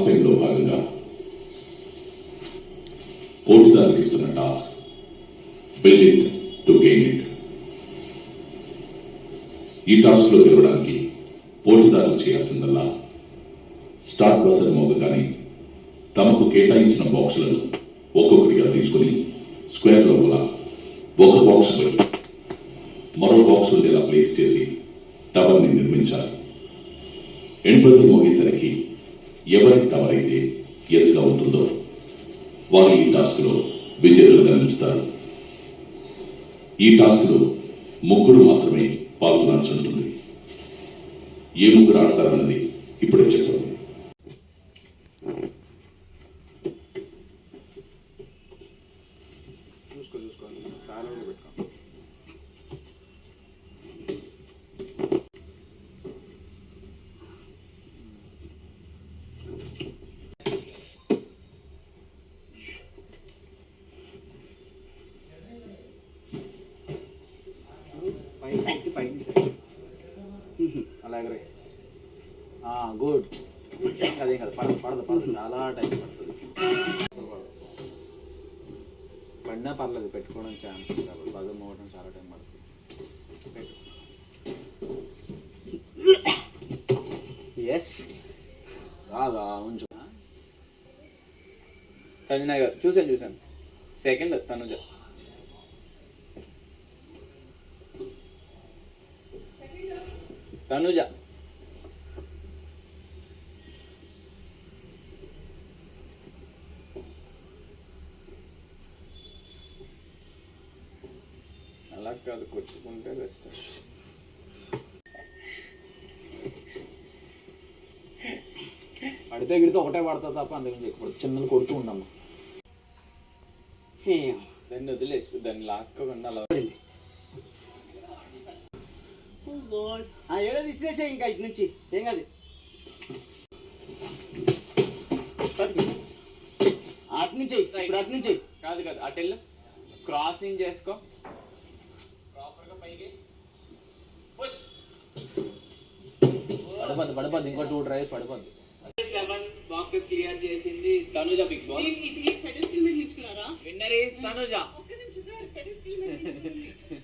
టైంలో భాగంగా పోటీదారులకు ఇస్తున్న task build it to gain it. ఈ టాస్క్ లో గెలవడానికి పోటీదారులు చేయాల్సిందల్లా స్టార్ట్ బజర్ మోగగానే తమకు కేటాయించిన బాక్సులను ఒక్కొక్కటిగా తీసుకుని స్క్వేర్ లోపల ఒక బాక్స్ పెట్టి మరో బాక్స్ ఇలా ప్లేస్ చేసి టవర్ని నిర్మించాలి. ఎండ్ బజర్ మోగేసరికి ఎవరి టవర్ అయితే ఎత్తుగా ఉంటుందో వారు ఈ టాస్క్ లో విజేతలుగా నిలుస్తారు. ఈ టాస్క్ లో ముగ్గురు మాత్రమే పాల్గొనాల్సి ఉంటుంది. ఏ ముగ్గురు ఆడతారన్నది ఇప్పుడే చెప్పండి. అలాగే గుడ్. అదేం కదా, పడదు చాలా టైం పడుతుంది. పడినా పర్లేదు, పెట్టుకోవడం ఛాన్స్ కాబట్టి బజర్ మోగడం చాలా టైం పడుతుంది. ఎస్ బాగా ఉంచు. సంజన గారు చూసాను. సెకండ్ తనుజ. అలా కాదు, కొట్టుకుంటే బెస్ట్. పడితే గిడితే ఒకటే పడతా తప్ప అందుకని ఎక్కువ చిన్నది కొడుతూ ఉండమ్మా. దాన్ని వదిలేసి దాన్ని లాక్కోకుండా అలా ఏదో తీసేసే ఇంకా ఇటు నుంచి ఏం కాదు. అటు నుంచి అటు నుంచి కాదు అటెల్ క్రాస్ నుంచి చేసుకో. ప్రాపర్గా పైకి పడిపోద్ది. ఇంకో 2 ట్రైస్ పడిపోద్ది. 7 బాక్సెస్ క్లియర్ చేసింది Tanuja. Bigg Boss winner is Tanuja.